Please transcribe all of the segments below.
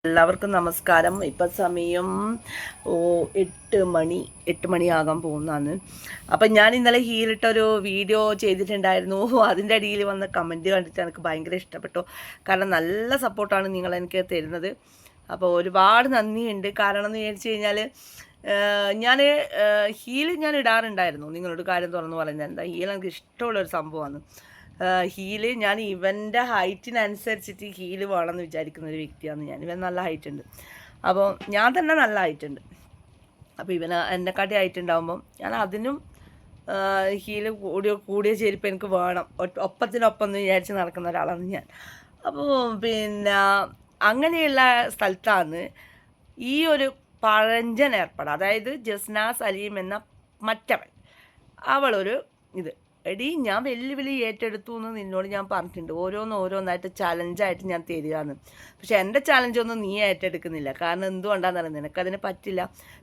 എല്ലാവർക്കും നമസ്കാരം. ഇപ്പം സമയം 8 മണിയാകാൻ പോകുന്നതാണ്. അപ്പം ഞാൻ ഇന്നലെ ഹീലിട്ടൊരു വീഡിയോ ചെയ്തിട്ടുണ്ടായിരുന്നു. അതിൻ്റെ അടിയിൽ വന്ന കമൻറ്റ് കണ്ടിട്ട് എനിക്ക് ഭയങ്കര ഇഷ്ടപ്പെട്ടു. കാരണം നല്ല സപ്പോർട്ടാണ് നിങ്ങൾ എനിക്ക് തരുന്നത്. അപ്പോൾ ഒരുപാട് നന്ദിയുണ്ട്. കാരണം എന്ന് വിചാരിച്ചു കഴിഞ്ഞാൽ ഞാൻ ഹീൽ ഞാൻ ഇടാറുണ്ടായിരുന്നു. നിങ്ങളോട് കാര്യം തുറന്ന് പറയുന്നത് എന്താ, ഹീൽ എനിക്ക് ഇഷ്ടമുള്ളൊരു സംഭവമാണ്. ഹീല് ഞാൻ ഇവൻ്റെ ഹൈറ്റിനനുസരിച്ചിട്ട് ഹീല് വേണമെന്ന് വിചാരിക്കുന്ന ഒരു വ്യക്തിയാണ് ഞാൻ. ഇവൻ നല്ല ഹൈറ്റ് ഉണ്ട്, അപ്പോൾ ഞാൻ തന്നെ നല്ല ഹൈറ്റ് ഉണ്ട്. അപ്പോൾ ഇവന് എന്നെക്കാട്ടി ഹൈറ്റ് ഉണ്ടാകുമ്പം ഞാൻ അതിനും ഹീല് കൂടിയ ചെരുപ്പ് എനിക്ക് വേണം, ഒപ്പത്തിനൊപ്പം എന്ന് വിചാരിച്ച് നടക്കുന്ന ഒരാളാണ് ഞാൻ. അപ്പോൾ പിന്നെ അങ്ങനെയുള്ള സ്ഥലത്താണ് ഈ ഒരു പഴഞ്ചൻ ഏർപ്പാട്, അതായത് ജസ്ന സലീം എന്ന മറ്റവൻ, അവളൊരു ഇത് എടി ഞാൻ വെല്ലുവിളി ഏറ്റെടുത്തു എന്ന് നിന്നോട് ഞാൻ പറഞ്ഞിട്ടുണ്ട്. ഓരോന്നായിട്ട് ചലഞ്ചായിട്ട് ഞാൻ തരികയാണ്. പക്ഷെ എൻ്റെ ചലഞ്ചൊന്നും നീ ഏറ്റെടുക്കുന്നില്ല. കാരണം എന്തുകൊണ്ടാണെന്ന് അറിയാം, നിനക്കതിന് പറ്റില്ല.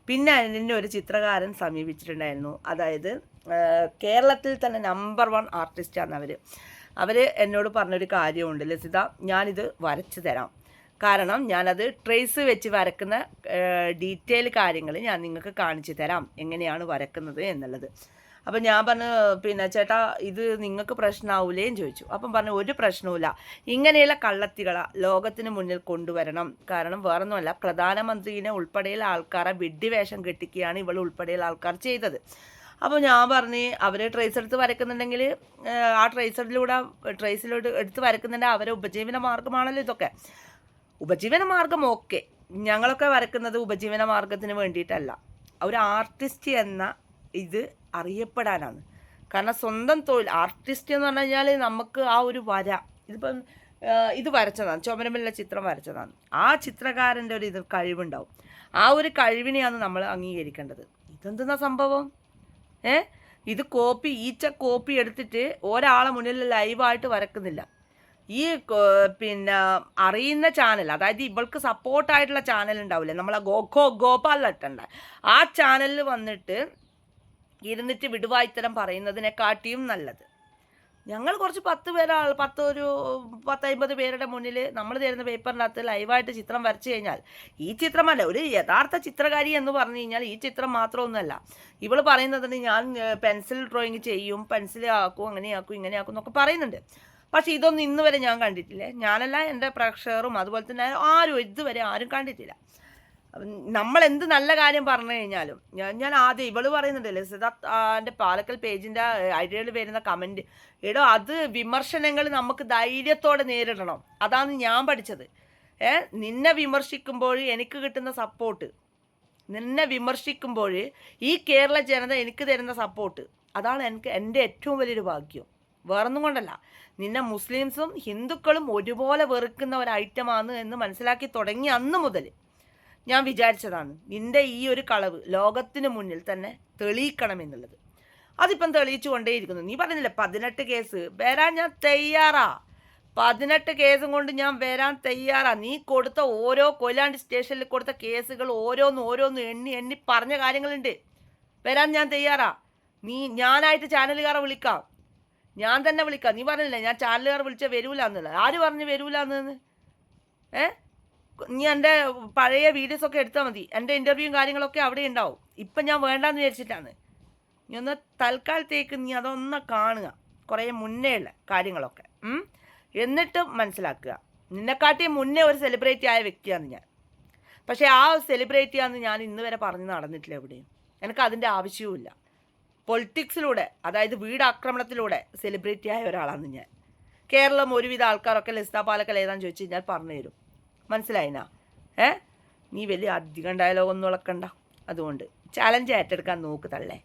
പിന്നെ എന്നെ ഒരു ചിത്രകാരൻ സമീപിച്ചിട്ടുണ്ടായിരുന്നു. അതായത് കേരളത്തിൽ തന്നെ നമ്പർ 1 ആർട്ടിസ്റ്റാണ് അവർ എന്നോട് പറഞ്ഞൊരു കാര്യമുണ്ട്, ലസിത ഞാനിത് വരച്ചു തരാം. കാരണം ഞാനത് ട്രേസ് വെച്ച് വരക്കുന്ന ഡീറ്റെയിൽ കാര്യങ്ങൾ ഞാൻ നിങ്ങൾക്ക് കാണിച്ചു തരാം, എങ്ങനെയാണ് വരക്കുന്നത് എന്നുള്ളത്. അപ്പം ഞാൻ പറഞ്ഞു, പിന്നെ ചേട്ടാ ഇത് നിങ്ങൾക്ക് പ്രശ്നമാവൂലേന്ന് ചോദിച്ചു. അപ്പം പറഞ്ഞു ഒരു പ്രശ്നവുമില്ല, ഇങ്ങനെയുള്ള കള്ളത്തികള ലോകത്തിന് മുന്നിൽ കൊണ്ടുവരണം. കാരണം വേറൊന്നുമല്ല, പ്രധാനമന്ത്രിനെ ഉൾപ്പെടെയുള്ള ആൾക്കാരെ വിഡ്ഢിവേഷം കെട്ടിക്കുകയാണ് ഇവൾ ഉൾപ്പെടെയുള്ള ആൾക്കാർ ചെയ്തത്. അപ്പോൾ ഞാൻ പറഞ്ഞ് അവർ ട്രേസ് എടുത്ത് വരക്കുന്നുണ്ടെങ്കിൽ ആ ട്രേസിലോട്ട് എടുത്ത് വരക്കുന്നുണ്ടെങ്കിൽ അവരെ ഉപജീവന മാർഗ്ഗമാണല്ലോ ഇതൊക്കെ. ഉപജീവന മാർഗം ഓക്കെ, ഞങ്ങളൊക്കെ വരക്കുന്നത് ഉപജീവന മാർഗത്തിന് വേണ്ടിയിട്ടല്ല, ഒരു ആർട്ടിസ്റ്റ് എന്ന ഇത് അറിയപ്പെടാനാണ്. കാരണം സ്വന്തം തൊഴിൽ ആർട്ടിസ്റ്റ് എന്ന് പറഞ്ഞു കഴിഞ്ഞാൽ നമുക്ക് ആ ഒരു ഇതിപ്പം ഇത് വരച്ചതാണ്, ചുമരമുള്ള ചിത്രം വരച്ചതാണ്. ആ ചിത്രകാരൻ്റെ ഒരു കഴിവുണ്ടാവും, ആ ഒരു കഴിവിനെയാണ് നമ്മൾ അംഗീകരിക്കേണ്ടത്. ഇതെന്തെന്നാ സംഭവം? ഇത് കോപ്പി എടുത്തിട്ട് ഒരാളെ മുന്നിൽ ലൈവായിട്ട് വരക്കുന്നില്ല. ഈ പിന്നെ അറിയുന്ന ചാനൽ, അതായത് ഇവൾക്ക് സപ്പോർട്ടായിട്ടുള്ള ചാനൽ ഉണ്ടാവില്ലേ, നമ്മളെ ഗോപാൽ ലട്ടണ്ട, ആ ചാനലിൽ വന്നിട്ട് ഇരുന്നിട്ട് വിടുവായിത്തരം പറയുന്നതിനെക്കാട്ടിയും നല്ലത് ഞങ്ങൾ കുറച്ച് 10-50 പേരുടെ മുന്നിൽ നമ്മൾ തരുന്ന പേപ്പറിനകത്ത് ലൈവായിട്ട് ചിത്രം വരച്ചു കഴിഞ്ഞാൽ, ഈ ചിത്രമല്ല ഒരു യഥാർത്ഥ ചിത്രകാരി എന്ന് പറഞ്ഞു കഴിഞ്ഞാൽ ഈ ചിത്രം മാത്രമൊന്നുമല്ല. ഇവൾ പറയുന്നതിന് ഞാൻ പെൻസിൽ ഡ്രോയിങ് ചെയ്യും, പെൻസിൽ ആക്കും, അങ്ങനെയാക്കും ഇങ്ങനെയാക്കും എന്നൊക്കെ പറയുന്നുണ്ട്. പക്ഷേ ഇതൊന്നും ഇന്ന് വരെ ഞാൻ കണ്ടിട്ടില്ലേ. ഞാനല്ല, എൻ്റെ പ്രേക്ഷകരും അതുപോലെ തന്നെ ഇതുവരെ ആരും കണ്ടിട്ടില്ല. നമ്മൾ എന്ത് നല്ല കാര്യം പറഞ്ഞു കഴിഞ്ഞാലും ഞാൻ ആദ്യം ഇവള് പറയുന്നുണ്ടല്ലേ, സിദ്ധാർത്ഥൻ്റെ പാലക്കൽ പേജിൻ്റെ ഐഡിയയിൽ വരുന്ന കമൻറ്റ്, അത് വിമർശനങ്ങൾ നമുക്ക് ധൈര്യത്തോടെ നേരിടണം. അതാണ് ഞാൻ പഠിച്ചത്. നിന്നെ വിമർശിക്കുമ്പോൾ എനിക്ക് കിട്ടുന്ന സപ്പോർട്ട്, നിന്നെ വിമർശിക്കുമ്പോൾ ഈ കേരള ജനത എനിക്ക് തരുന്ന സപ്പോർട്ട്, അതാണ് എൻ്റെ ഏറ്റവും വലിയൊരു ഭാഗ്യം. വേറൊന്നും കൊണ്ടല്ല, നിന്നെ മുസ്ലിംസും ഹിന്ദുക്കളും ഒരുപോലെ വെറുക്കുന്ന ഒരു ഐറ്റമാണ് എന്ന് മനസ്സിലാക്കി തുടങ്ങി അന്ന് മുതൽ ഞാൻ വിചാരിച്ചതാണ് നിൻ്റെ ഈ ഒരു കളവ് ലോകത്തിന് മുന്നിൽ തന്നെ തെളിയിക്കണമെന്നുള്ളത്. അതിപ്പം തെളിയിച്ചു കൊണ്ടേയിരിക്കുന്നു. നീ പറഞ്ഞില്ലേ 18 കേസ് വരാൻ ഞാൻ തയ്യാറാ, 18 കേസും കൊണ്ട് ഞാൻ വരാൻ തയ്യാറാ. നീ കൊടുത്ത ഓരോ കൊയിലാണ്ടി സ്റ്റേഷനിൽ കൊടുത്ത കേസുകൾ ഓരോന്ന് എണ്ണി പറഞ്ഞ കാര്യങ്ങളുണ്ട്. വരാൻ ഞാൻ തയ്യാറാ. ഞാനായിട്ട് ചാനലുകാരെ വിളിക്കാം, ഞാൻ തന്നെ വിളിക്കാം. നീ പറഞ്ഞില്ലേ ഞാൻ ചാനലുകാർ വിളിച്ചാൽ വരൂല എന്നുള്ളത്. ആര് പറഞ്ഞു വരൂല എന്ന്? നീ എൻ്റെ പഴയ വീഡിയോസൊക്കെ എടുത്താൽ മതി, എൻ്റെ ഇൻ്റർവ്യൂവും കാര്യങ്ങളൊക്കെ അവിടെ ഉണ്ടാവും. ഇപ്പം ഞാൻ വേണ്ടാന്ന് വിചാരിച്ചിട്ടാണ്. നീ ഒന്ന് തൽക്കാലത്തേക്ക് നീ അതൊന്ന് കാണുക, കുറേ മുന്നേ ഉള്ള കാര്യങ്ങളൊക്കെ, എന്നിട്ട് മനസ്സിലാക്കുക. നിന്നെക്കാട്ടി മുന്നേ ഒരു സെലിബ്രിറ്റി ആയ വ്യക്തിയാണ് ഞാൻ. പക്ഷേ ആ സെലിബ്രിറ്റിയാണെന്ന് ഞാൻ ഇന്ന് വരെ പറഞ്ഞു നടന്നിട്ടില്ല എവിടെയും. എനിക്ക് അതിൻ്റെ ആവശ്യവുമില്ല. പൊളിറ്റിക്സിലൂടെ, അതായത് വീടാക്രമണത്തിലൂടെ സെലിബ്രിറ്റി ആയ ഒരാളാണ് ഞാൻ. കേരളം ഒരുവിധ ആൾക്കാരൊക്കെ ലസിത പാലക്കൽ ഏതാന്ന് ചോദിച്ചു കഴിഞ്ഞാൽ പറഞ്ഞു തരും. മനസ്സിലായിനാ? നീ വലിയ അധികം ഡയലോഗൊന്നും ഇളക്കണ്ട. അതുകൊണ്ട് ചാലഞ്ച് ഏറ്റെടുക്കാൻ നോക്ക് തള്ളേ.